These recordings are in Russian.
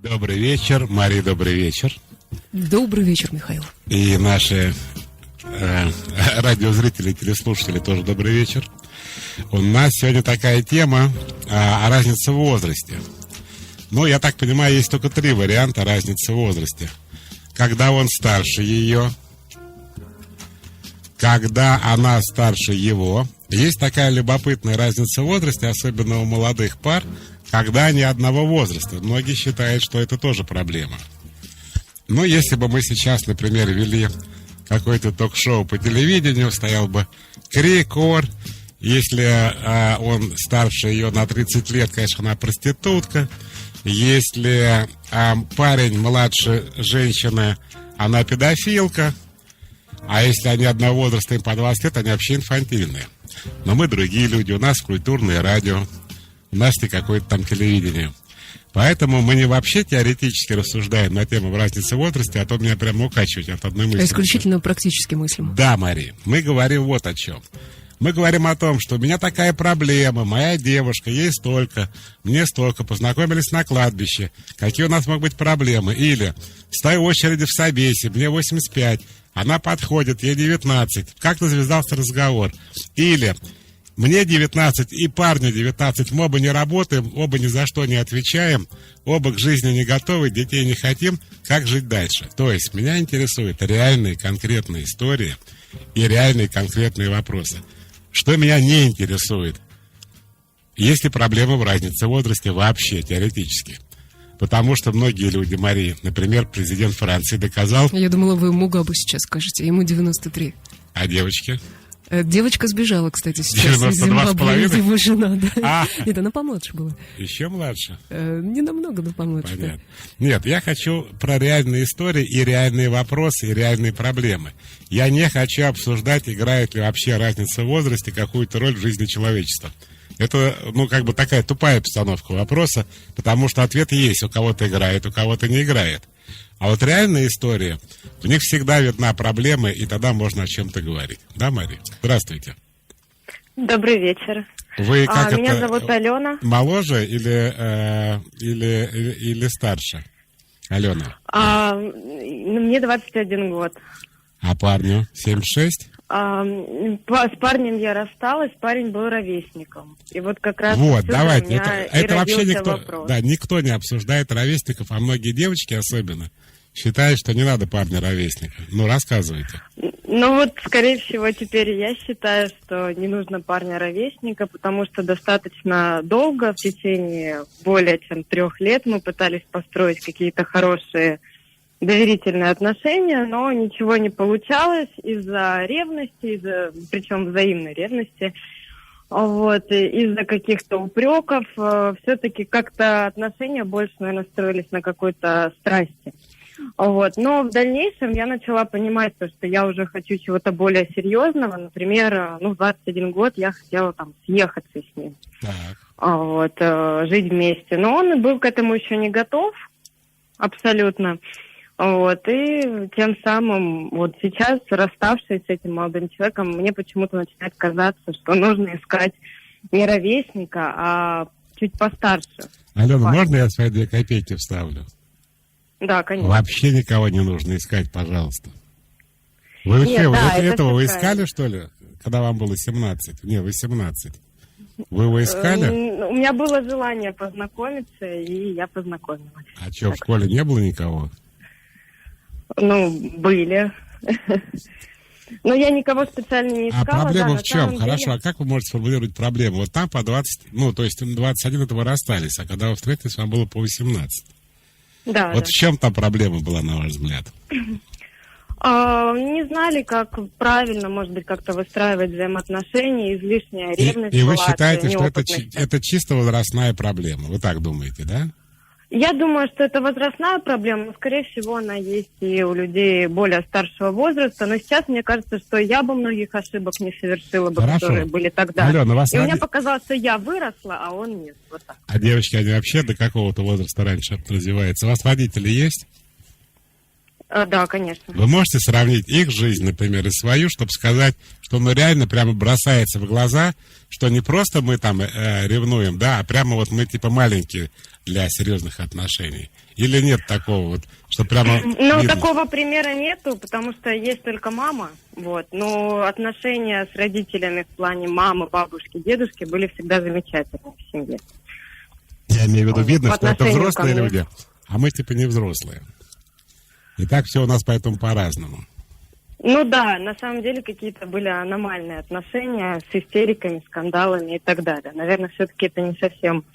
Добрый вечер, Мария, добрый вечер. Добрый вечер, Михаил. И наши радиозрители и телеслушатели тоже добрый вечер. У нас сегодня такая тема о разнице в возрасте. Ну, я так понимаю, есть только 3 варианта разницы в возрасте. Когда он старше ее, когда она старше его. Есть такая любопытная разница в возрасте, особенно у молодых пар, когда они одного возраста. Многие считают, что это тоже проблема. Но если бы мы сейчас, например, вели какое-то ток-шоу по телевидению, стоял бы крик, ор. Если он старше ее на 30 лет, конечно, она проститутка. Если парень младше женщины, она педофилка. А если они одного возраста, им по 20 лет, они вообще инфантильные. Но мы другие люди, у нас культурное радио, у нас не какое-то там телевидение. Поэтому мы не вообще теоретически рассуждаем на тему разницы в возрасте, а то меня прямо укачивать от одной мысли. А исключительно практически мыслим. Да, Мария, мы говорим вот о чем. Мы говорим о том, что у меня такая проблема, моя девушка, ей столько, мне столько, познакомились на кладбище, какие у нас могут быть проблемы. Или стою в очереди в собесе, мне 85, она подходит, ей 19, как-то завязался разговор. Или мне 19 и парню 19, мы оба не работаем, оба ни за что не отвечаем, оба к жизни не готовы, детей не хотим, как жить дальше? То есть меня интересуют реальные конкретные истории и реальные конкретные вопросы. Что меня не интересует? Есть ли проблемы в разнице в возрасте вообще, теоретически? Потому что многие люди, Мария, например, президент Франции доказал... Я думала, вы Мугабу сейчас скажете, ему 93. А девочки? Девочка сбежала, кстати, сейчас из Зимбабве, его жена, да. Нет, она помладше была. Еще младше? Не намного, но помладше. Понятно. Да. Нет, я хочу про реальные истории и реальные вопросы, и реальные проблемы. Я не хочу обсуждать, играет ли вообще разница в возрасте какую-то роль в жизни человечества. Это, как бы такая тупая постановка вопроса, потому что ответ есть, у кого-то играет, у кого-то не играет. А вот реальные истории, в них всегда видна проблема, и тогда можно о чем-то говорить. Да, Мария? Здравствуйте. Добрый вечер. Вы как меня зовут Алена. Моложе или старше? Алена. Мне 21 год. А парню 76? С парнем я рассталась, парень был ровесником. И вот как раз... Вот, давайте. Это вообще никто не обсуждает ровесников, а многие девочки особенно считают, что не надо парня ровесника. Рассказывайте. Скорее всего, теперь я считаю, что не нужно парня ровесника, потому что достаточно долго, в течение более чем 3 лет, мы пытались построить какие-то хорошие доверительные отношения, но ничего не получалось из-за ревности, причем взаимной ревности, из-за каких-то упреков. Все-таки как-то отношения больше, наверное, строились на какой-то страсти. Но в дальнейшем я начала понимать, что я уже хочу чего-то более серьезного. Например, в 21 год я хотела съехаться с ним, жить вместе. Но он был к этому еще не готов абсолютно. И тем самым сейчас, расставшись с этим молодым человеком, мне почему-то начинает казаться, что нужно искать не ровесника, а чуть постарше. Алена, можно я свои 2 копейки вставлю? Да, конечно. Вообще никого не нужно искать, пожалуйста. Вы этого вы искали, что ли, когда вам было 17? Не, 18. Вы его искали? У меня было желание познакомиться, и я познакомилась. А что, в школе не было никого? Были. Но я никого специально не искала. А проблема в чем? Хорошо, а как вы можете сформулировать проблему? Вот там по 20, то есть 21 это вы расстались, а когда вы встретились, вам было по 18. Да. Вот в чем там проблема была, на ваш взгляд? Не знали, как правильно, может быть, как-то выстраивать взаимоотношения, излишняя ревность. И вы считаете, что это чисто возрастная проблема? Вы так думаете, да? Я думаю, что это возрастная проблема, но, скорее всего, она есть и у людей более старшего возраста. Но сейчас мне кажется, что я бы многих ошибок не совершила бы, которые были тогда. Алена, и у меня показалось, что я выросла, а он нет. Вот так. А девочки, они вообще до какого-то возраста раньше развиваются? У вас родители есть? Да, конечно. Вы можете сравнить их жизнь, например, и свою, чтобы сказать, что реально прямо бросается в глаза, что не просто мы там ревнуем, да, а прямо мы типа маленькие, для серьезных отношений? Или нет такого вот, что прямо... Ну, такого примера нету, потому что есть только мама, вот. Но отношения с родителями в плане мамы, бабушки, дедушки были всегда замечательны в семье. Я имею в виду, видно, что это взрослые люди, а мы типа не взрослые. И так все у нас поэтому по-разному. Ну да, на самом деле какие-то были аномальные отношения с истериками, скандалами и так далее. Наверное, все-таки это не совсем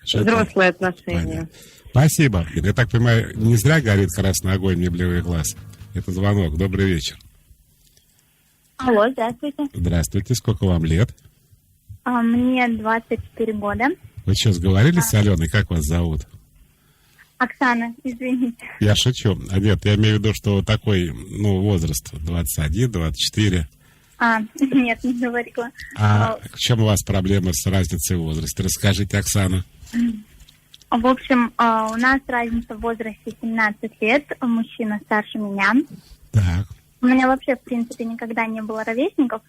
взрослые отношения. Понятно. Спасибо. Я так понимаю, не зря горит красный огонь, мне блевый глаз. Это звонок. Добрый вечер. Алло, здравствуйте. Здравствуйте. Сколько вам лет? Мне 24 года. Вы что, сговорились с Аленой? Как вас зовут? Оксана, извините. Я шучу. Нет, я имею в виду, что такой, возраст 21, 24. Нет, не говорила. В чем у вас проблемы с разницей в возрасте? Расскажите, Оксана. В общем, у нас разница в возрасте 17 лет. Мужчина старше меня. Так. У меня вообще, в принципе, никогда не было ровесников.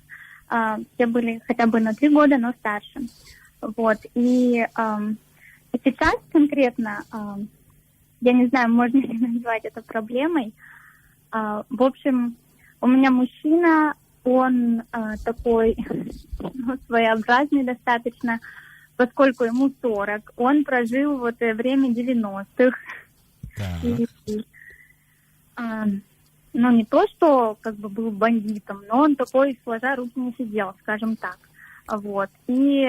Все были хотя бы на 3 года, но старше. Вот. И сейчас конкретно... Я не знаю, можно ли назвать это проблемой. В общем, у меня мужчина, он такой своеобразный достаточно, поскольку ему 40. Он прожил в это время 90-х. Не то, что как бы был бандитом, но он такой, сложа руки, не сидел, скажем так. Вот. И...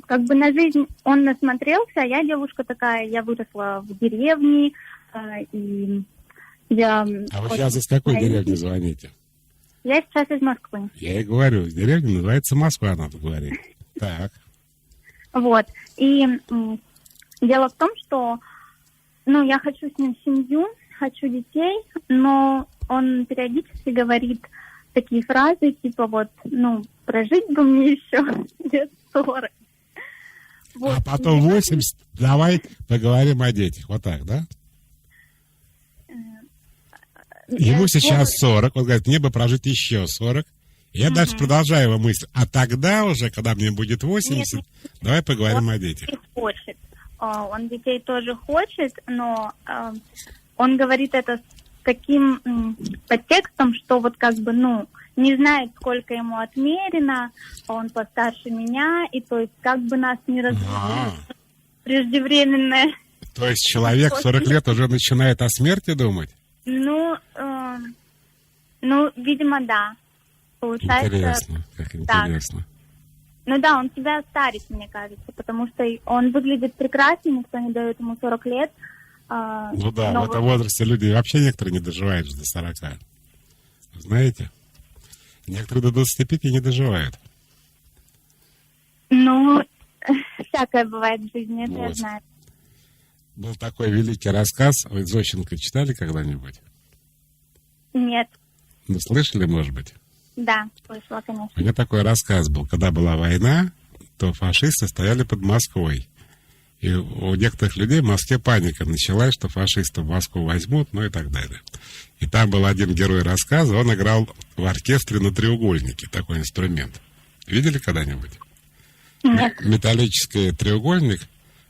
как бы на жизнь он насмотрелся, а я девушка такая, я выросла в деревне, и я... А вы сейчас из какой деревни звоните? Я сейчас из Москвы. Я и говорю, деревня называется Москва, надо говорить. Так. Вот, и дело в том, что, я хочу с ним семью, хочу детей, но он периодически говорит такие фразы, типа прожить бы мне еще лет 40. Вот. А потом 80, давай поговорим о детях. Вот так, да? Ему сейчас 40, он говорит, мне бы прожить еще 40. Я дальше продолжаю его мысль. А тогда уже, когда мне будет 80, давай поговорим о детях. Хочет. Он детей тоже хочет, но он говорит это с таким подтекстом, что не знает, сколько ему отмерено, он постарше меня, и то есть как бы нас не развели преждевременное. То есть человек 40 лет уже начинает о смерти думать? Видимо, да. Получается... Интересно, как интересно. Да, он себя старит, мне кажется, потому что он выглядит прекрасно, никто не дает ему 40 лет. В этом возрасте люди вообще некоторые не доживают до 40. Знаете? Некоторые до 25 не доживают. Всякое бывает в жизни, это я знаю. Был такой великий рассказ. Вы Зощенко читали когда-нибудь? Нет. Слышали, может быть? Да, слышала, конечно. У меня такой рассказ был. Когда была война, то фашисты стояли под Москвой. И у некоторых людей в Москве паника началась, что фашисты в Москву возьмут, и так далее. И там был один герой рассказа, он играл в оркестре на треугольнике, такой инструмент. Видели когда-нибудь? Нет. Металлический треугольник,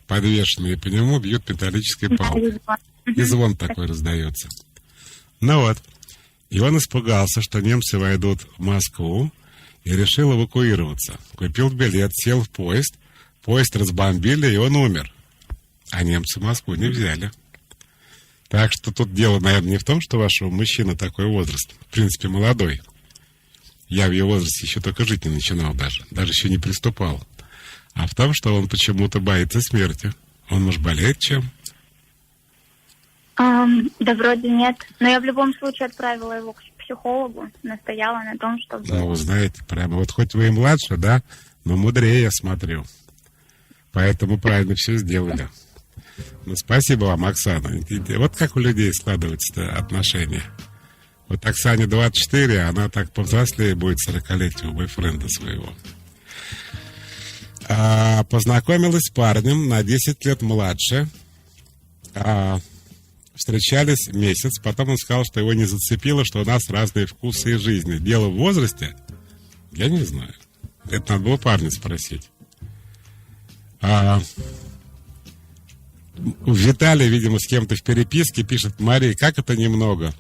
подвешенный, и по нему бьют металлической палкой. И звон такой раздается. И он испугался, что немцы войдут в Москву, и решил эвакуироваться. Купил билет, сел в поезд разбомбили, и он умер. А немцы Москву не взяли. Так что тут дело, наверное, не в том, что у вашего мужчины такой возраст. В принципе, молодой. Я в его возрасте еще только жить не начинал даже еще не приступал. А в том, что он почему-то боится смерти. Он, может, болеет чем? Да вроде нет. Но я в любом случае отправила его к психологу, настояла на том, чтобы... Вы знаете, прямо хоть вы и младше, да, но мудрее, я смотрю. Поэтому правильно все сделали. Спасибо вам, Оксана. Вот как у людей складываются отношения. Вот Оксане 24, она так повзрослее будет 40-летнего бойфренда своего. Познакомилась с парнем на 10 лет младше. Встречались месяц, потом он сказал, что его не зацепило, что у нас разные вкусы и жизни. Дело в возрасте? Я не знаю. Это надо было парня спросить. Виталий, видимо, с кем-то в переписке пишет: Мария, как это немного?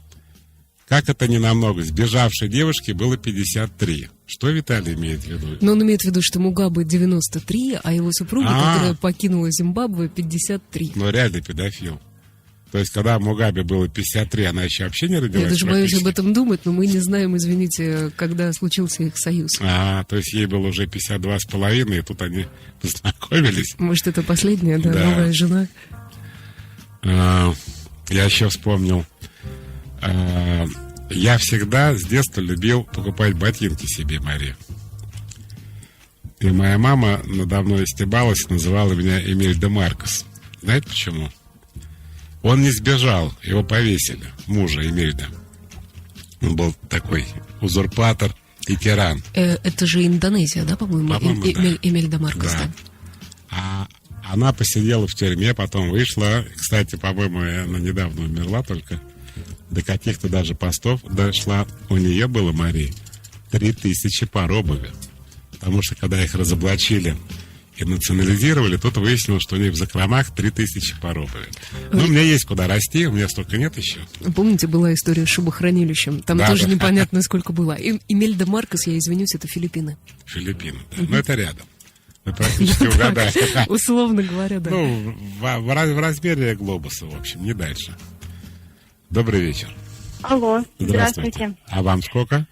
Как это не намного? Сбежавшей девушке было 53. Что Виталий имеет в виду? Но он имеет в виду, что Мугабе 93, а его супруга, которая покинула Зимбабве, 53. Ну, реальный педофил. То есть, когда Мугабе было 53, она еще вообще не родилась? Я даже боюсь об этом думать, но мы не знаем, извините, когда случился их союз. То есть ей было уже 52,5, и тут они познакомились. Может, это последняя, новая жена? Я еще вспомнил. Я всегда с детства любил покупать ботинки себе, Мария. И моя мама надо мной стебалась, называла меня Эмиль де Маркос. Знаете почему? Он не сбежал, его повесили, мужа Эмильда. Он был такой узурпатор и тиран. Это же Индонезия, да, по-моему? Эмиль де Маркос, да. А она посидела в тюрьме, потом вышла. Кстати, по-моему, она недавно умерла только. До каких-то даже постов дошла. У нее было, Мария, 3000 пар обуви. Потому что, когда их разоблачили и национализировали, тут выяснилось, что у них в закромах 3000 пар обуви. Ну, у меня есть куда расти, у меня столько нет еще. Помните, была история с шубохранилищем? Там тоже непонятно, сколько было. Эмиль де Маркос, я извинюсь, это Филиппины. Филиппины, да. Но это рядом. Вы практически угадали. Условно говоря, да. Ну, в размере глобуса, в общем, не дальше. Добрый вечер. Алло, здравствуйте. А вам сколько?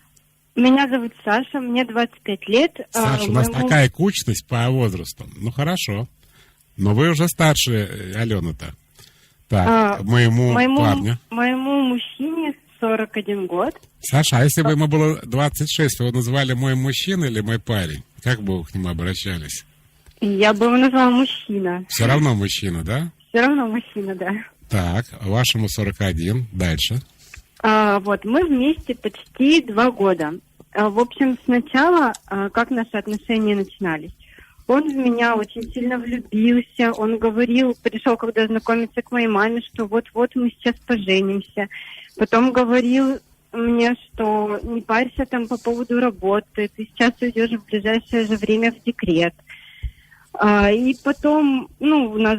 Меня зовут Саша, мне 25 лет. Саша, у нас такая кучность по возрасту. Ну, хорошо. Но вы уже старше Алены-то. Так, моему парню. Моему мужчине 41 год. Саша, а если бы ему было 26, вы его назвали мой мужчина или мой парень? Как бы вы к нему обращались? Я бы его назвала мужчина. Все равно мужчина, да? Все равно мужчина, да. Так, вашему 41. Дальше. Вот, мы вместе почти 2 года. В общем, сначала, как наши отношения начинались. Он в меня очень сильно влюбился. Он говорил, пришел, когда знакомиться к моей маме, что вот-вот мы сейчас поженимся. Потом говорил мне, что не парься там по поводу работы. Ты сейчас уйдешь в ближайшее же время в декрет. И потом, у нас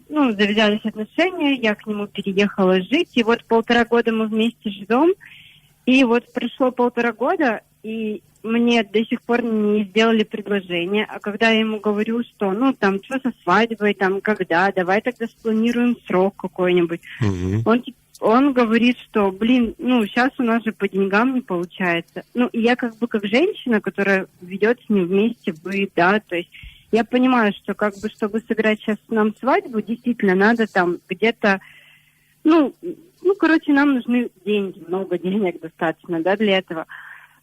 завязались отношения, я к нему переехала жить, и вот 1,5 года мы вместе живем, и вот прошло 1,5 года, и мне до сих пор не сделали предложение, а когда я ему говорю, что, там, что со свадьбой, там, когда, давай тогда спланируем срок какой-нибудь, он говорит, что, сейчас у нас же по деньгам не получается. И я как женщина, которая ведет с ним вместе быт, да, то есть я понимаю, что чтобы сыграть сейчас нам свадьбу, действительно надо там где-то, нам нужны деньги, много денег достаточно, да, для этого.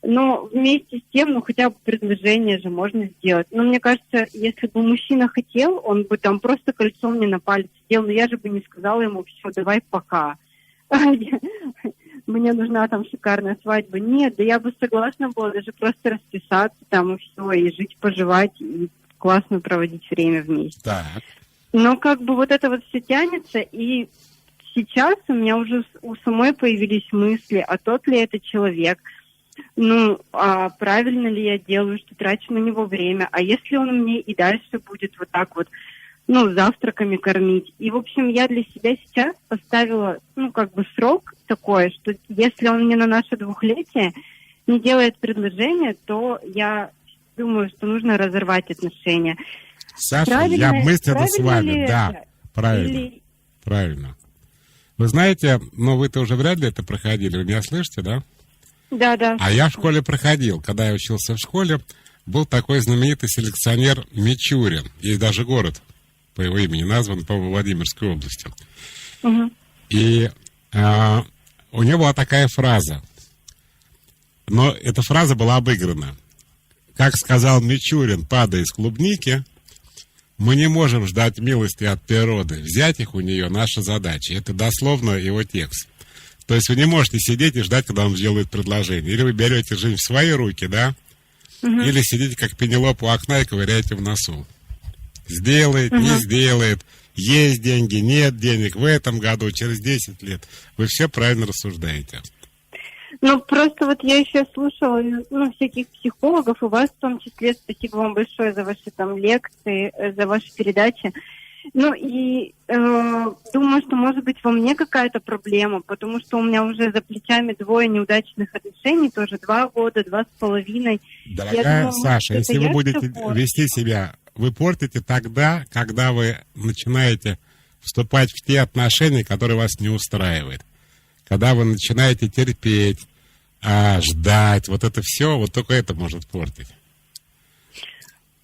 Но вместе с тем, хотя бы предложение же можно сделать. Но мне кажется, если бы мужчина хотел, он бы там просто кольцо мне на палец сделал, но я же бы не сказала ему: все, давай пока. Мне нужна там шикарная свадьба. Нет, да я бы согласна была даже просто расписаться там и все, и жить, поживать, и классно проводить время вместе. Так. Но вот это вот все тянется, и сейчас у меня уже у самой появились мысли, а тот ли это человек, а правильно ли я делаю, что трачу на него время, а если он мне и дальше будет вот так вот, завтраками кормить. И, в общем, я для себя сейчас поставила, срок такой, что если он мне на наше 2-летие не делает предложение, то я думаю, что нужно разорвать отношения. Саша, я мысленно с вами, да, правильно, правильно. Вы знаете, вы-то уже вряд ли это проходили, вы меня слышите, да? Да. А я в школе проходил, когда я учился в школе, был такой знаменитый селекционер Мичурин, есть даже город по его имени назван, по Владимирской области. Угу. И у него была такая фраза, но эта фраза была обыграна. Как сказал Мичурин, падая с клубники, мы не можем ждать милости от природы. Взять их у нее наша задача. Это дословно его текст. То есть вы не можете сидеть и ждать, когда вам сделают предложение. Или вы берете жизнь в свои руки, да? Угу. Или сидите, как Пенелопа у окна, и ковыряете в носу. Сделает, не сделает. Есть деньги, нет денег. В этом году, через 10 лет. Вы все правильно рассуждаете. Просто я еще слушала, всяких психологов, и вас в том числе. Спасибо вам большое за ваши лекции, за ваши передачи. Ну и думаю, что может быть во мне какая-то проблема, потому что у меня уже за плечами 2 неудачных отношений, тоже 2 года, 2,5. Дорогая Саша, если вы будете вести себя, вы портите тогда, когда вы начинаете вступать в те отношения, которые вас не устраивают. Когда вы начинаете терпеть, ждать, вот это все, вот только это может портить.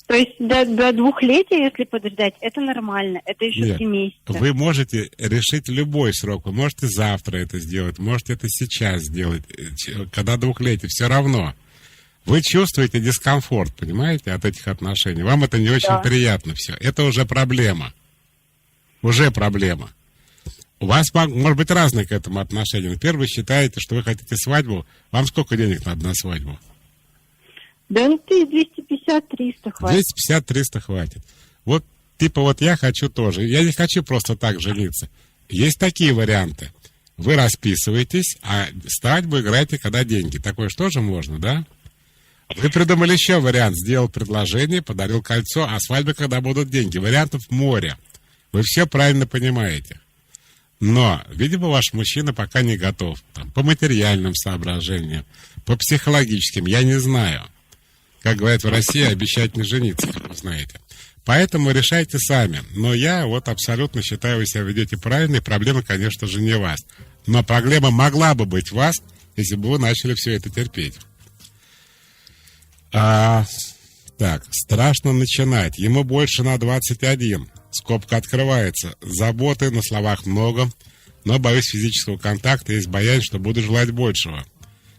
То есть до 2-летия, если подождать, это нормально, это еще 3 месяца. Вы можете решить любой срок, вы можете завтра это сделать, можете это сейчас сделать, когда 2-летие, все равно. Вы чувствуете дискомфорт, понимаете, от этих отношений. Вам это не очень приятно все. Это уже проблема. Уже проблема. У вас может быть разное к этому отношение. Например, вы считаете, что вы хотите свадьбу. Вам сколько денег надо на свадьбу? Да, 250-300 хватит. 250-300 хватит. Вот, типа, вот я хочу тоже. Я не хочу просто так жениться. Есть такие варианты. Вы расписываетесь, а свадьбу играете, когда деньги. Такое же тоже можно, да? Вы придумали еще вариант. Сделал предложение, подарил кольцо, а свадьба, когда будут деньги. Вариантов море. Вы все правильно понимаете. Но, видимо, ваш мужчина пока не готов. Там, по материальным соображениям, по психологическим, я не знаю. Как говорят в России, обещать не жениться, как вы знаете. Поэтому решайте сами. Но я вот абсолютно считаю, вы себя ведете правильно, и проблема, конечно же, не вас. Но проблема могла бы быть вас, если бы вы начали все это терпеть. Так, страшно начинать. Ему больше на 21. Скобка открывается. Заботы на словах много, но боюсь физического контакта, есть боязнь, что буду желать большего.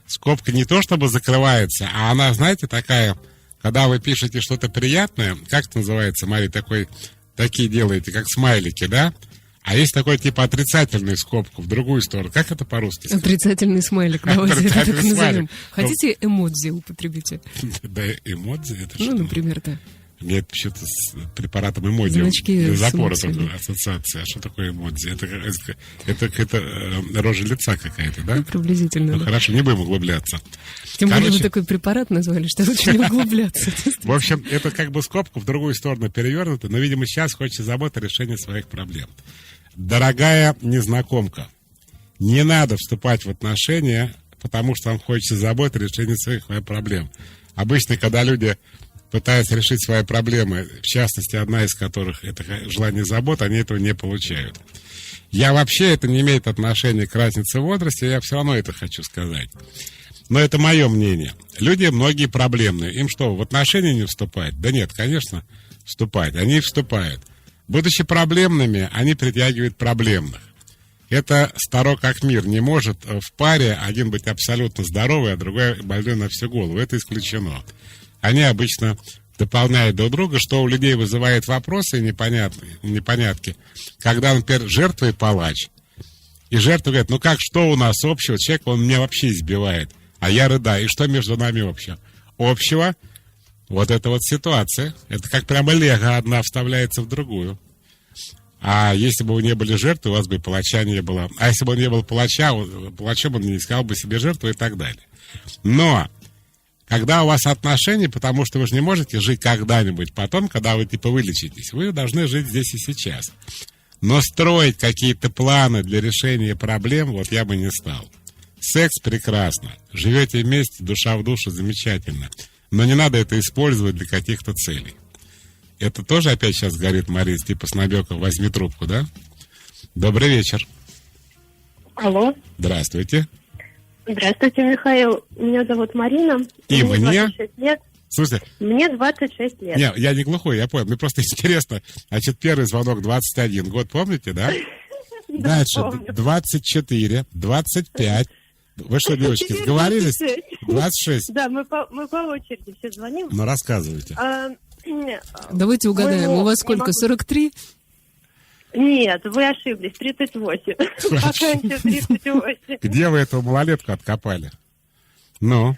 Скобка не то чтобы закрывается, а она, знаете, такая, когда вы пишете что-то приятное, как это называется, Мария, такие делаете, как смайлики, да? А есть такой типа отрицательный скобку в другую сторону. Как это по-русски сказать? Отрицательный смайлик, давайте это так назовем. Хотите эмодзи употребите? Да, эмодзи, это что? Ну, например, да. Мне почему-то с препаратом эмодзи для запора только ассоциация. А что такое эмодзи? Это какая-то рожа лица какая-то, да? Ну, приблизительно, ну, да. Хорошо, не будем углубляться. Тем более вы такой препарат назвали, что лучше не углубляться. В общем, это как бы скобку в другую сторону перевернута, но, видимо, сейчас хочется заботы о решении своих проблем. Дорогая незнакомка, не надо вступать в отношения, потому что вам хочется заботы о решении своих проблем. Обычно, когда люди пытаются решить свои проблемы, в частности, одна из которых это желание заботы, они этого не получают. Я вообще, это не имеет отношения к разнице в возрасте, я все равно это хочу сказать. Но это мое мнение. Люди многие проблемные. Им что, в отношения не вступать? Да нет, конечно, вступать. Они вступают. Будучи проблемными, они притягивают проблемных. Это старо как мир. Не может в паре один быть абсолютно здоровый, а другой больной на всю голову. Это исключено. Они обычно дополняют друг друга, что у людей вызывает вопросы и непонятки. Когда, например, жертва и палач. И жертва говорит, ну как, что у нас общего? Человек, он меня вообще избивает, а я рыдаю. И что между нами общего? Общего? Вот это вот ситуация. Это как прямо лего одна вставляется в другую. А если бы вы не были жертвой, у вас бы и палача не было. А если бы он не был палачом он не искал бы себе жертву и так далее. Но когда у вас отношения, потому что вы же не можете жить когда-нибудь потом, когда вы типа вылечитесь, вы должны жить здесь и сейчас. Но строить какие-то планы для решения проблем, вот я бы не стал. Секс прекрасно. Живете вместе, душа в душу, замечательно. Но не надо это использовать для каких-то целей. Это тоже опять сейчас говорит Мария, типа с намека «возьми трубку», да? Добрый вечер. Алло. Здравствуйте. Здравствуйте, Михаил. Меня зовут Марина. И мне? 26 лет. Слушайте. Мне 26 лет. Не, я не глухой, я понял. Мне просто интересно. Значит, первый звонок 21 год, помните, да? Дальше 24, 25. Вы что, девочки, сговорились? 26. Да, мы по очереди все звоним. Ну, рассказывайте. Давайте угадаем. У вас сколько, 43? Нет, вы ошиблись, 38. Вакансия 38. Где вы эту малолетку откопали? Ну?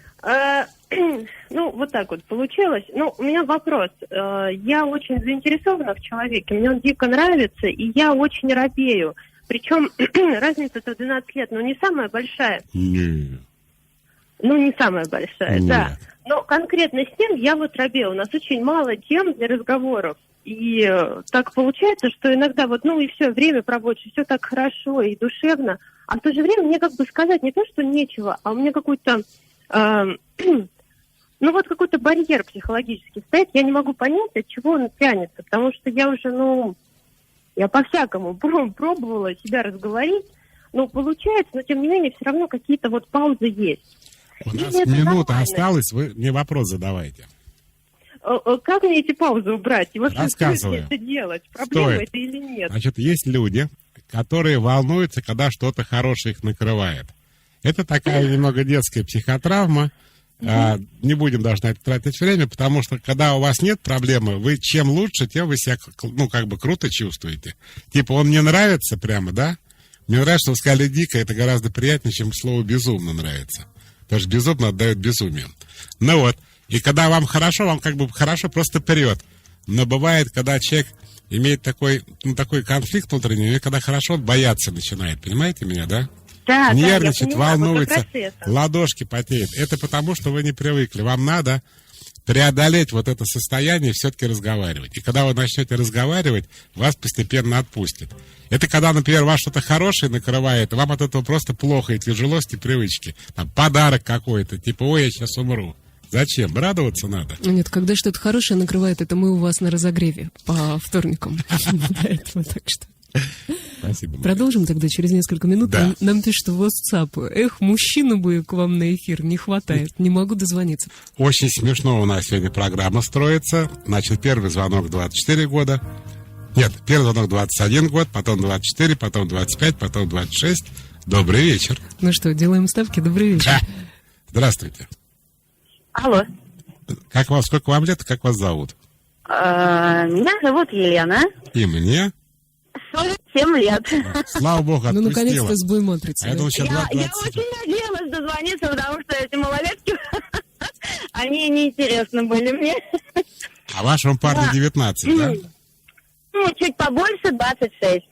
Ну, вот так вот получилось. Ну, у меня вопрос. Я очень заинтересована в человеке, мне он дико нравится, и я очень робею. Причем разница-то в 12 лет, но не самая большая. Нет. Ну, не самая большая, Нет. да. Но конкретно с ним я вот робею. У нас очень мало тем для разговоров. И так получается, что иногда вот, и все, время проводишь, все так хорошо и душевно, а в то же время мне как бы сказать не то, что нечего, а у меня какой-то, какой-то барьер психологический стоит, я не могу понять, от чего он тянется, потому что я уже, я по-всякому пробовала себя разговорить, получается, но тем не менее все равно какие-то вот паузы есть. У нас минута осталась, вы мне вопрос задавайте. Как мне эти паузы убрать? И вообще, рассказываю. Стоит это делать? Проблема это или нет? Значит, есть люди, которые волнуются, когда что-то хорошее их накрывает. Это такая немного детская психотравма. Не будем даже на это тратить время, потому что, когда у вас нет проблемы, вы чем лучше, тем вы себя, круто чувствуете. Типа, он мне нравится прямо, да? Мне нравится, что вы сказали дико, это гораздо приятнее, чем слово безумно нравится. Потому что безумно отдает безумию. И когда вам хорошо хорошо просто вперед. Но бывает, когда человек имеет такой конфликт внутренний, и когда хорошо, он бояться начинает. Понимаете меня, да? Да, нервничает, волнуется, вот ладошки потеют. Это потому, что вы не привыкли. Вам надо преодолеть вот это состояние и все-таки разговаривать. И когда вы начнете разговаривать, вас постепенно отпустит. Это когда, например, вас что-то хорошее накрывает, и вам от этого просто плохо и тяжело с непривычки. Подарок какой-то, типа, ой, я сейчас умру. Зачем? Радоваться надо. Нет, когда что-то хорошее накрывает, это мы у вас на разогреве по вторникам. До этого, так что... Спасибо. Продолжим тогда через несколько минут. Да. Нам пишут в WhatsApp. Мужчину бы к вам на эфир не хватает. Не могу дозвониться. Очень смешно у нас сегодня программа строится. Значит, первый звонок 24 года. Нет, первый звонок 21 год, потом 24, потом 25, потом 26. Добрый вечер. Ну что, делаем ставки? Добрый вечер. Да. Здравствуйте. Алло. Сколько вам лет, как вас зовут? Меня зовут Елена. И мне? 47 лет. Слава богу, отпустила. Наконец-то сбой матрицы. Я очень надеялась дозвониться, потому что эти малолетки, они неинтересны были мне. А вашему парню 19, да? Чуть побольше, 26.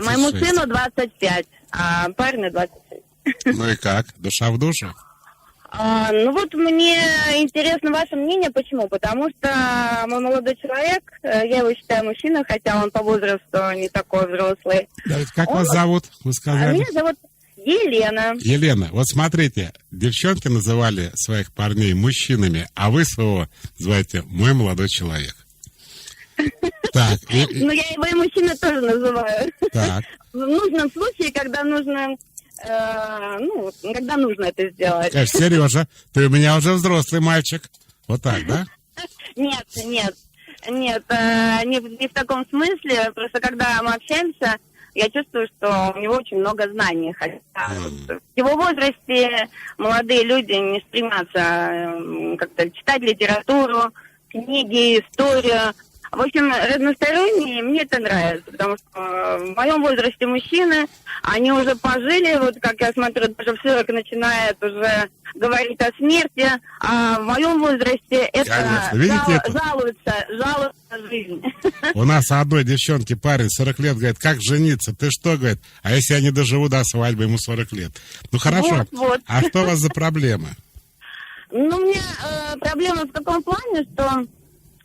Моему сыну 25, а парню 26. Ну и как? Душа в душу? Мне интересно ваше мнение. Почему? Потому что мой молодой человек, я его считаю мужчиной, хотя он по возрасту не такой взрослый. Давайте, как вас зовут? Вы сказали? Меня зовут Елена. Елена, вот смотрите, девчонки называли своих парней мужчинами, а вы своего называете «мой молодой человек». Так. Я его и мужчина тоже называю. Так. В нужном случае, когда нужно... когда нужно это сделать. Сережа, ты у меня уже взрослый мальчик. Вот так, да? Нет, не в таком смысле. Просто когда мы общаемся, я чувствую, что у него очень много знаний. Хотя в его возрасте молодые люди не стремятся как-то читать литературу, книги, историю. В общем, разносторонние, мне это нравится, потому что в моем возрасте мужчины, они уже пожили, вот как я смотрю, даже в 40 начинают уже говорить о смерти, а в моем возрасте это жалуются на жизнь. У нас одной девчонки парень 40 лет говорит, как жениться? Ты что, говорит, а если я не доживу до свадьбы, ему 40 лет? Ну хорошо, вот. А что у вас за проблемы? У меня проблема в таком плане, что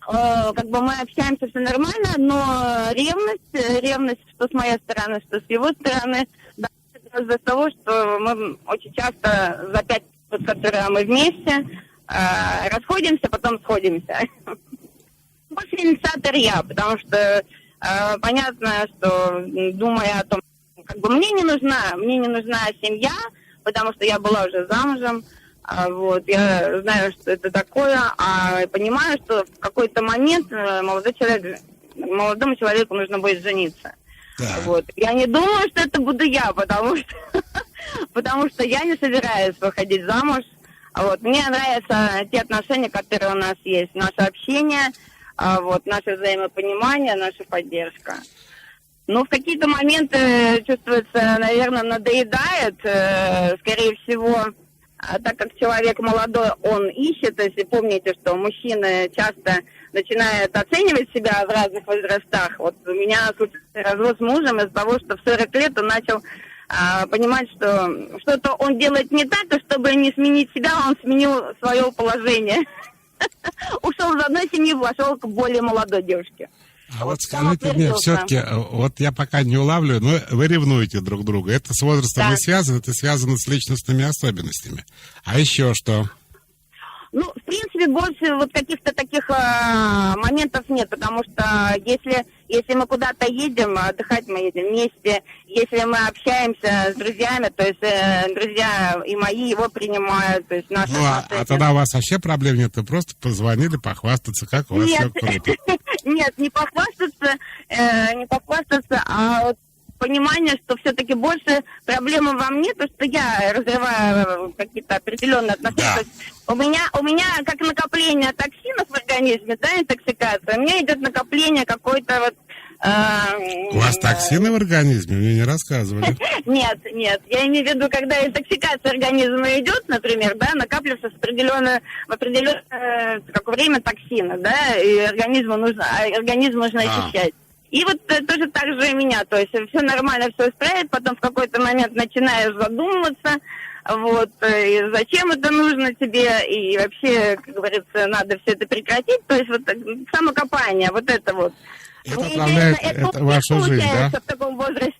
мы общаемся, все нормально, но ревность, что с моей стороны, что с его стороны, из-за того, что мы очень часто за 5 лет, которые мы вместе, расходимся, потом сходимся. Больше инициатор я, потому что понятно, что думая о том, мне не нужна семья, потому что я была уже замужем. Я знаю, что это такое, понимаю, что в какой-то момент молодому человеку нужно будет жениться. Я не думаю, что это буду я, потому что я не собираюсь выходить замуж. Мне нравятся те отношения, которые у нас есть, наше общение, наше взаимопонимание, наша поддержка. В какие-то моменты чувствуется, наверное, надоедает, скорее всего. Так как человек молодой, он ищет, если помните, что мужчины часто начинают оценивать себя в разных возрастах. У меня случился развод с мужем из-за того, что в 40 лет он начал понимать, что что-то он делает не так, и чтобы не сменить себя, он сменил свое положение. Ушел из одной семьи, вошел к более молодой девушке. А вот скажите мне, все-таки, вот я пока не улавливаю, но вы ревнуете друг друга. Это с возрастом не связано, это связано с личностными особенностями. А еще что? Ну, в принципе, больше вот каких-то таких моментов нет, потому что если мы куда-то едем, отдыхать мы едем вместе, если мы общаемся с друзьями, то есть друзья и мои его принимают, то есть наши... Ну, а тогда у вас вообще проблем нет, вы просто позвонили похвастаться, как у вас все круто. Нет, не похвастаться, а вот понимание, что все-таки больше проблемы во мне, то, что я разрываю какие-то определенные отношения. Да. То есть у меня как накопление токсинов в организме, да, интоксикация, у меня идет накопление какой-то вот... У вас токсины в организме? Мне не рассказывали. Нет, я имею в виду, когда интоксикация организма идет, например, да, накапливаются в определенное время токсины, да, и организм нужно очищать. И вот тоже так же и меня, то есть все нормально, все устраивает, потом в какой-то момент начинаешь задумываться, вот, и зачем это нужно тебе, и вообще, как говорится, надо все это прекратить, то есть вот самокопание, вот это вот. Это отравляет вашу жизнь, да? В таком возрасте.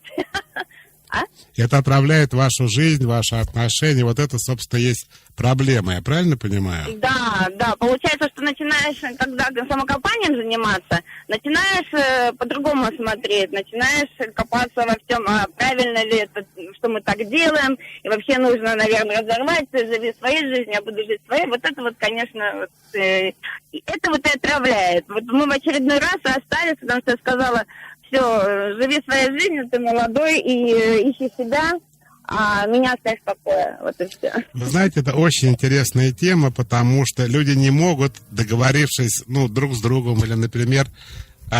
Это отравляет вашу жизнь, ваши отношения. Вот это, собственно, есть проблема. Я правильно понимаю? Да. Получается, что начинаешь, когда самокопанием заниматься, начинаешь по-другому смотреть, начинаешь копаться во всем, правильно ли это, что мы так делаем, и вообще нужно, наверное, разорвать, ты живи своей жизнью, я буду жить своей. Вот это вот, конечно, это вот и отравляет. Вот мы в очередной раз остались, потому что я сказала: все, живи своей жизнью, ты молодой, и ищи себя, а меня оставь в покое. Вот и все. Вы знаете, это очень интересная тема, потому что люди не могут, договорившись, друг с другом или, например,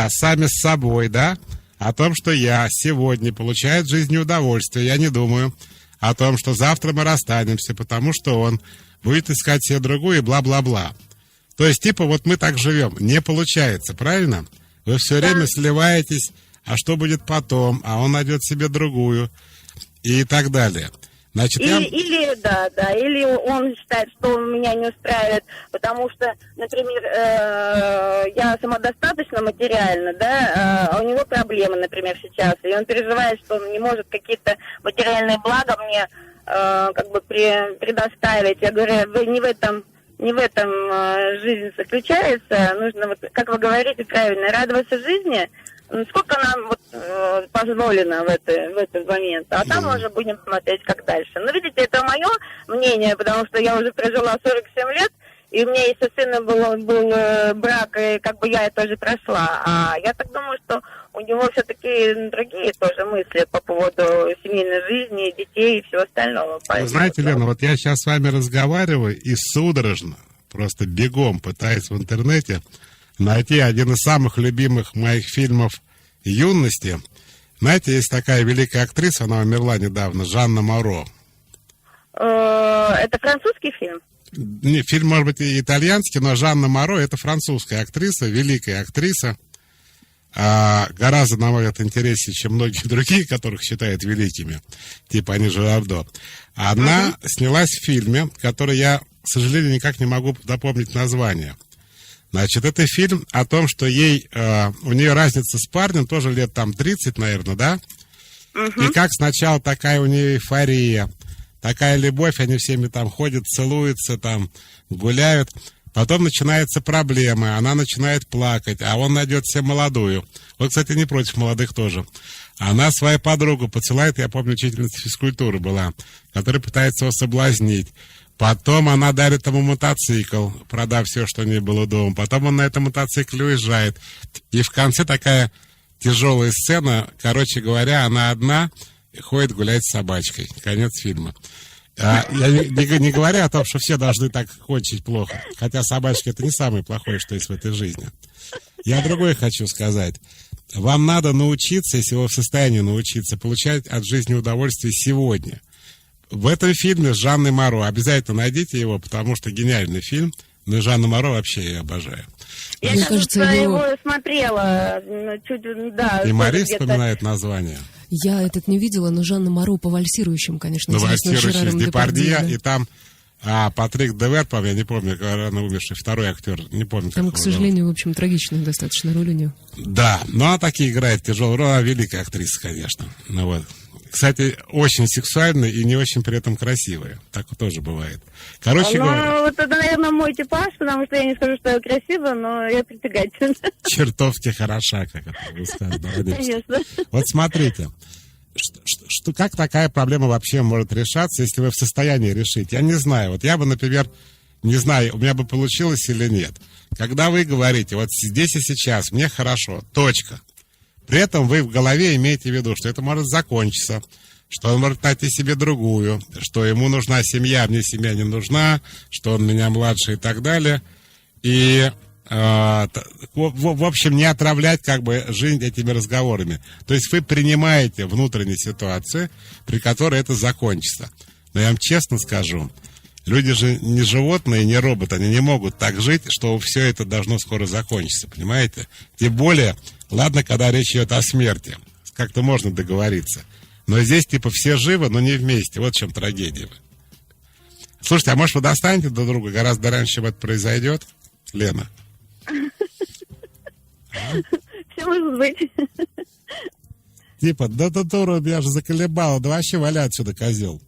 сами с собой, да, о том, что я сегодня получаю от жизни удовольствие. Я не думаю о том, что завтра мы расстанемся, потому что он будет искать себе другую и бла-бла-бла. То есть, вот мы так живем. Не получается, правильно? Вы все время сливаетесь, а что будет потом, а он найдет себе другую и так далее. Значит, или он считает, что он меня не устраивает, потому что, например, я самодостаточна материально, да, а у него проблемы, например, сейчас, и он переживает, что он не может какие-то материальные блага мне предоставить. Я говорю, не в этом жизнь заключается, нужно, как вы говорите правильно, радоваться жизни, сколько нам позволено в этот момент, а там уже будем смотреть, как дальше. Но видите, это мое мнение, потому что я уже прожила 47 лет, и у меня и со сыном был брак, и я это тоже прошла. А я так думаю, что у него все-таки другие тоже мысли по поводу семейной жизни, детей и всего остального. Вы знаете, Лена, я сейчас с вами разговариваю и судорожно, просто бегом пытаюсь в интернете найти один из самых любимых моих фильмов юности. Знаете, есть такая великая актриса, она умерла недавно, Жанна Моро. Это французский фильм? Не, фильм, может быть, и итальянский, но Жанна Моро — это французская актриса, великая актриса. Гораздо, на мой взгляд, интереснее, чем многие другие, которых считают великими, типа Ани Жирардо. Она снялась в фильме, который я, к сожалению, никак не могу запомнить название. Значит, это фильм о том, что у нее разница с парнем, тоже лет 30, наверное, да? И как сначала такая у нее эйфория, такая любовь, они всеми там ходят, целуются, там гуляют. Потом начинаются проблемы, она начинает плакать, а он найдет себе молодую. Вот, кстати, не против молодых тоже. Она свою подругу поцелует, я помню, учительница физкультуры была, которая пытается его соблазнить. Потом она дарит ему мотоцикл, продав все, что у нее было дома. Потом он на этом мотоцикле уезжает. И в конце такая тяжелая сцена. Короче говоря, она одна ходит гулять с собачкой. Конец фильма. Я не говорю о том, что все должны так кончить плохо. Хотя собачка — это не самое плохое, что есть в этой жизни. Я другое хочу сказать. Вам надо научиться, если вы в состоянии научиться, получать от жизни удовольствие сегодня. В этом фильме с Жанной Моро, обязательно найдите его, потому что гениальный фильм, но Жанну Моро вообще я обожаю. Я, кажется, его смотрела. И Мари вспоминает название. Я этот не видела, но Жанна Моро по вальсирующим, конечно. Вальсирующим с Депардье, и там А Патрик Девер, я не помню, рано умерший, второй актер, не помню. Там, к сожалению, в общем, трагичная достаточно роль у нее. Да, но она таки играет тяжелую роль, она великая актриса, конечно. Ну, вот. Кстати, очень сексуальная и не очень при этом красивая. Так тоже бывает. Короче говоря... Вот это, наверное, мой типаж, потому что я не скажу, что я красива, но я притягательна. Чертовски хороша, как это вы сказали. Конечно. Вот смотрите, как такая проблема вообще может решаться, если вы в состоянии решить? Я не знаю. Вот я бы, например, не знаю, у меня бы получилось или нет. Когда вы говорите, вот здесь и сейчас, мне хорошо, точка. При этом вы в голове имеете в виду, что это может закончиться, что он может найти себе другую, что ему нужна семья, мне семья не нужна, что он меня младше и так далее. И, в общем, не отравлять как бы жизнь этими разговорами. То есть вы принимаете внутреннюю ситуацию, при которой это закончится. Но я вам честно скажу, люди же не животные, не роботы, они не могут так жить, что все это должно скоро закончиться, понимаете? Тем более, ладно, когда речь идет о смерти, как-то можно договориться. Но здесь типа все живы, но не вместе, вот в чем трагедия. Слушайте, а может вы достанете друг друга гораздо раньше, чем это произойдет, Лена? Все может быть. Типа, да дура, меня же заколебало, да вообще валяй отсюда, козел.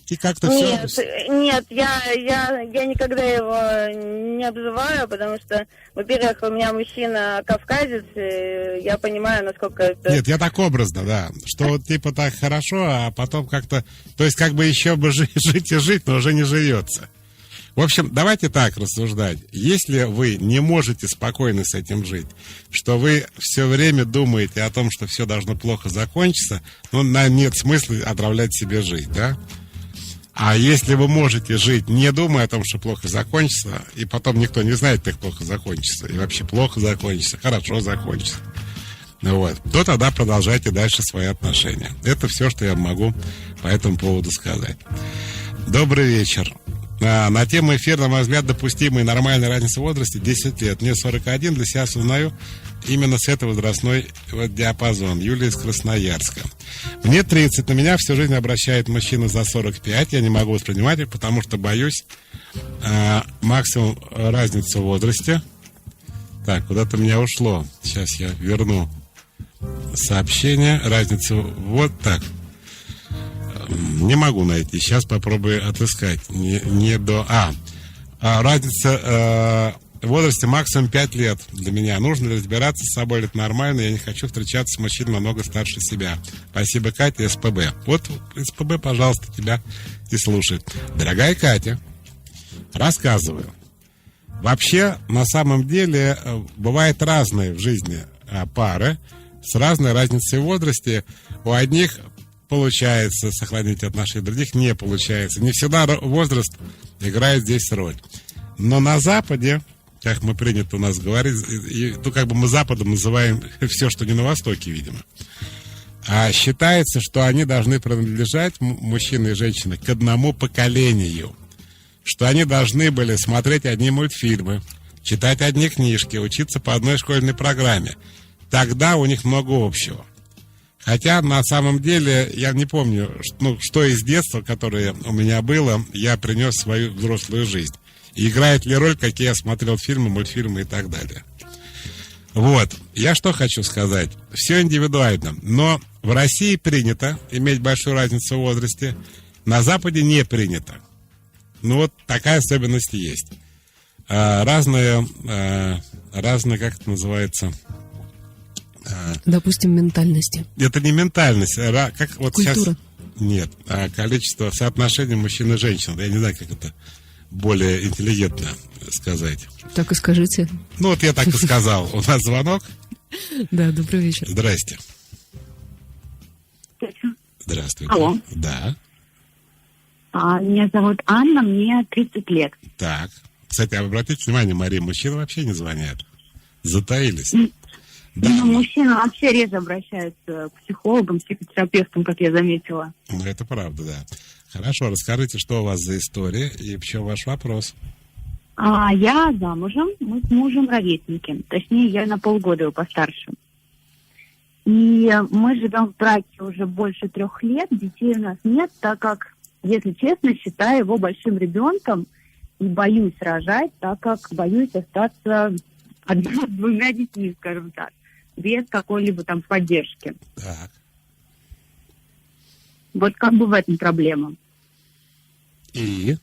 И как-то Нет, все... нет, я никогда его не обзываю, потому что, во-первых, у меня мужчина кавказец, и я понимаю, насколько это... Нет, я так образно, да, что вот типа так хорошо, а потом как-то... То есть как бы еще бы жить и жить, но уже не живется. В общем, давайте так рассуждать. Если вы не можете спокойно с этим жить, что вы все время думаете о том, что все должно плохо закончиться, ну, нет смысла отравлять себе жизнь, да? А если вы можете жить, не думая о том, что плохо закончится, и потом никто не знает, как плохо закончится, и вообще плохо закончится, хорошо закончится, вот, то тогда продолжайте дальше свои отношения. Это все, что я могу по этому поводу сказать. Добрый вечер. На тему эфира, на мой взгляд, допустимая и нормальная разница в возрасте 10 лет. Мне 41, для себя осознаю именно с этого возрастной диапазон. Юлия из Красноярска. Мне 30, на меня всю жизнь обращает мужчина за 45. Я не могу воспринимать их, потому что боюсь максимум разницу в возрасте. Так, куда-то меня ушло. Сейчас я верну сообщение. Разницу вот так. Не могу найти. Сейчас попробую отыскать. Разница в возрасте максимум 5 лет для меня. Нужно ли разбираться с собой, это нормально. Я не хочу встречаться с мужчиной намного старше себя. Спасибо, Катя, СПБ. Вот СПБ, пожалуйста, тебя и слушает. Дорогая Катя, рассказываю. Вообще, на самом деле, бывают разные в жизни пары с разной разницей в возрасте. У одних получается сохранить отношения, других не получается. Не всегда возраст играет здесь роль. Но на Западе, как мы принято у нас говорить, то как бы мы Западом называем все, что не на Востоке, видимо. А считается, что они должны принадлежать, мужчины и женщины, к одному поколению. Что они должны были смотреть одни мультфильмы, читать одни книжки, учиться по одной школьной программе. Тогда у них много общего. Хотя, на самом деле, я не помню, что из детства, которое у меня было, я принес в свою взрослую жизнь. И играет ли роль, какие я смотрел фильмы, мультфильмы и так далее. Вот. Я что хочу сказать. Все индивидуально. Но в России принято иметь большую разницу в возрасте. На Западе не принято. Ну, вот такая особенность есть. Разные, как это называется... Допустим, ментальности. Это не ментальность, как вот культура. Сейчас... Нет, количество соотношений мужчин и женщин. Я не знаю, как это более интеллигентно сказать. Так и скажите. Ну, вот я так и сказал. У нас звонок. Да, добрый вечер. Здрасте. Здравствуйте. Алло. Да. Меня зовут Анна, мне 30 лет. Так. Кстати, обратите внимание, Мария, мужчины вообще не звонят. Затаились. Да. Ну, мужчины вообще реже обращаются к психологам, психотерапевтам, как я заметила. Ну, это правда, да. Хорошо, расскажите, что у вас за история и в чем ваш вопрос? Я замужем, мы с мужем ровесники. Точнее, я на полгода его постарше. И мы живем в браке уже больше 3 лет, детей у нас нет, так как если честно, считаю его большим ребенком и боюсь рожать, так как боюсь остаться одна с двумя детьми, скажем так, без какой-либо там поддержки. Так. Вот как бы в этом проблема. И?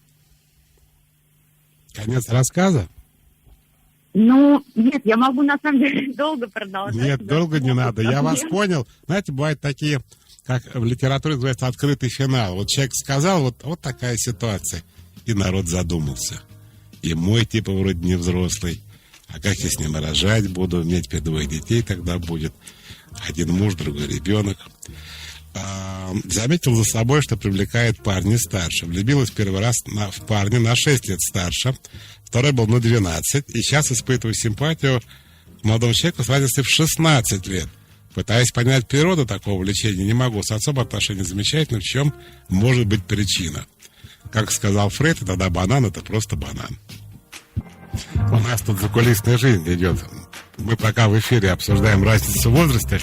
Конец рассказа? Ну, нет, я могу на самом деле долго продолжать. Нет, долго не надо. Я вас понял. Знаете, бывают такие, как в литературе называется, открытый финал. Вот человек сказал, вот такая ситуация. И народ задумался. И мой типа вроде не взрослый. А как я с ним рожать буду? У меня теперь 2 детей тогда будет. Один муж, другой ребенок. Заметил за собой, что привлекает парня старше. Влюбилась первый раз в парня на 6 лет старше. Второй был на 12. И сейчас испытываю симпатию к молодому человеку с разницей в 16 лет. Пытаясь понять природу такого увлечения, не могу. С отцом отношения замечательны. В чем может быть причина? Как сказал Фрейд, тогда банан — это просто банан. У нас тут закулисная жизнь идет. Мы пока в эфире обсуждаем разницу в возрасте.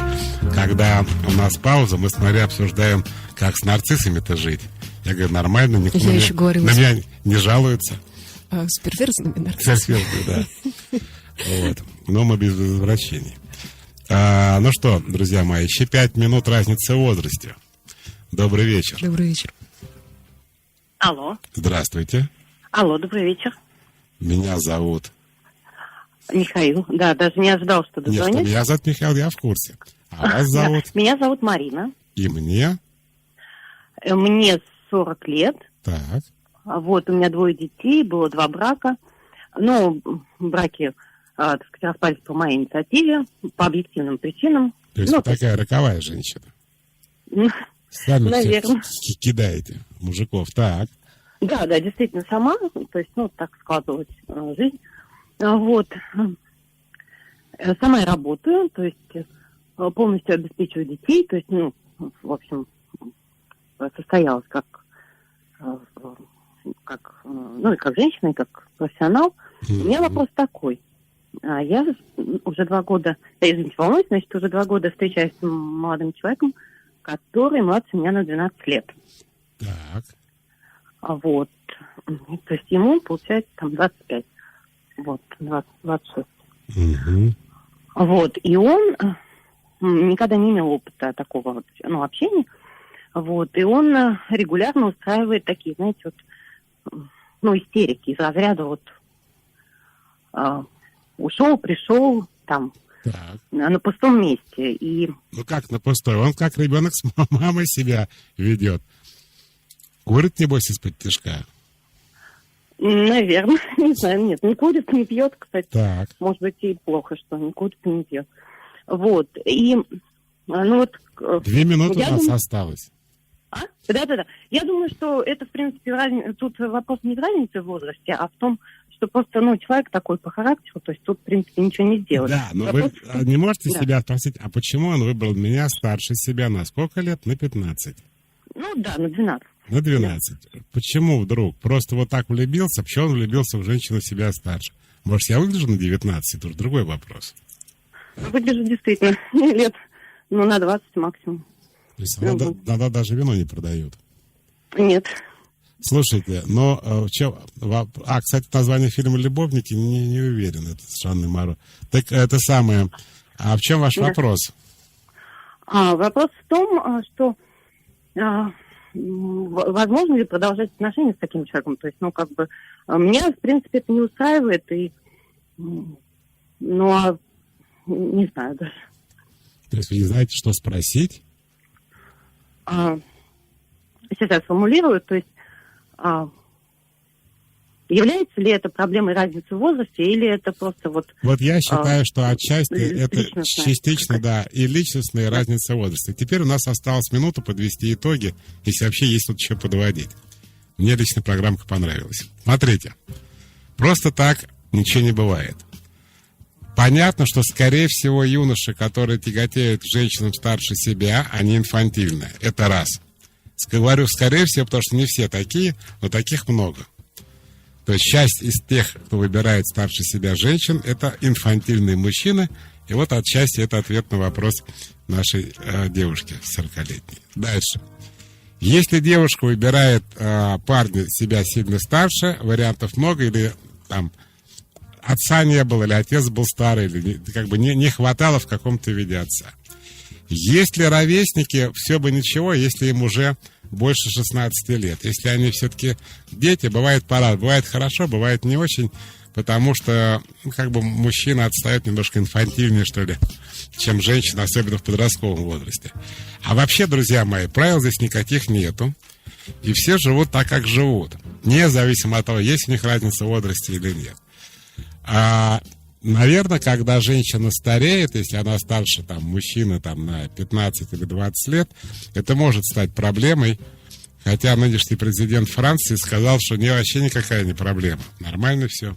Когда у нас пауза, мы с Марией обсуждаем, как с нарциссами-то жить. Я говорю, нормально, никто на меня не жалуется. С перверзными нарциссами. Да. Вот. Но мы без возвращений. Ну что, друзья мои, еще 5 минут разницы в возрасте. Добрый вечер. Добрый вечер. Алло. Здравствуйте. Алло, добрый вечер. Меня зовут... Михаил. Да, даже не ожидал, что дозвонишь. Нет, что меня зовут Михаил, я в курсе. А вас зовут? Да. Меня зовут Марина. И мне? Мне 40 лет. Так. Вот, у меня 2 детей, было 2 брака. Ну, браки, так сказать, распались по моей инициативе, по объективным причинам. То есть вы такая роковая женщина? Сами наверное. Кидаете мужиков, так. Да, действительно, сама, то есть, так складывалась жизнь. Вот. Сама я работаю, то есть полностью обеспечиваю детей, то есть, в общем, состоялась как женщина, и как профессионал. У меня вопрос такой. Я уже 2 года, я, извините, волнуюсь, значит, уже 2 года встречаюсь с молодым человеком, который младше меня на 12 лет. Так. Вот. То есть ему, получается, там 25. Вот, 26. Угу. Вот. И он никогда не имел опыта такого общения. Вот. И он регулярно устраивает такие, знаете, истерики из разряда ушел, пришел, там, так. На пустом месте. И... Ну как на пустой? Он как ребенок с мамой себя ведет. Курит, небось, из-под тишка? Наверное, не знаю, нет, не курит, не пьет, кстати. Так. Может быть, и плохо, что не курит и не пьет. Вот, и, 2 минуты у нас осталось. Да. Я думаю, что это, в принципе, тут вопрос не в разнице в возрасте, а в том, что просто, человек такой по характеру, то есть тут, в принципе, ничего не сделать. Да, но вопрос... вы не можете себя спросить, а почему он выбрал меня старше себя на сколько лет? На 15? На 12. На 12. Да. Почему вдруг? Просто вот так влюбился? Почему он влюбился в женщину себя старше? Может, я выгляжу на 19? Это уже другой вопрос. Выгляжу действительно лет, на 20 максимум. То есть иногда даже вино не продают? Нет. Слушайте, кстати, название фильма «Любовники» не уверен, это с Жанной Моро. Так это самое, а в чем ваш вопрос? Вопрос в том, что возможно ли продолжать отношения с таким человеком? То есть, меня, в принципе, это не устраивает, и, не знаю даже. То есть вы не знаете, что спросить? Сейчас я сформулирую, то есть, является ли это проблемой разницы в возрасте, или это просто Вот я считаю, что отчасти это частично, да, и личностная разница в возрасте. Теперь у нас осталась минута подвести итоги, если вообще есть тут еще подводить. Мне лично программка понравилась. Смотрите, просто так ничего не бывает. Понятно, что, скорее всего, юноши, которые тяготеют к женщинам старше себя, они инфантильны. Это раз. Говорю, скорее всего, потому что не все такие, но таких много. То есть часть из тех, кто выбирает старше себя женщин, это инфантильные мужчины. И вот отчасти это ответ на вопрос нашей девушки 40-летней. Дальше. Если девушка выбирает парня себя сильно старше, вариантов много, или там отца не было, или отец был старый, или как бы не хватало в каком-то виде отца. Если ровесники, все бы ничего, если им уже больше 16 лет. Если они все-таки дети, бывает пора, бывает хорошо, бывает не очень, потому что как бы мужчина отстает немножко инфантильнее, что ли, чем женщина, особенно в подростковом возрасте. А вообще, друзья мои, правил здесь никаких нету. И все живут так, как живут. Независимо от того, есть у них разница в возрасте или нет. Наверное, когда женщина стареет, если она старше там, мужчины там, на 15 или 20 лет, это может стать проблемой. Хотя нынешний президент Франции сказал, что вообще никакая не проблема. Нормально все.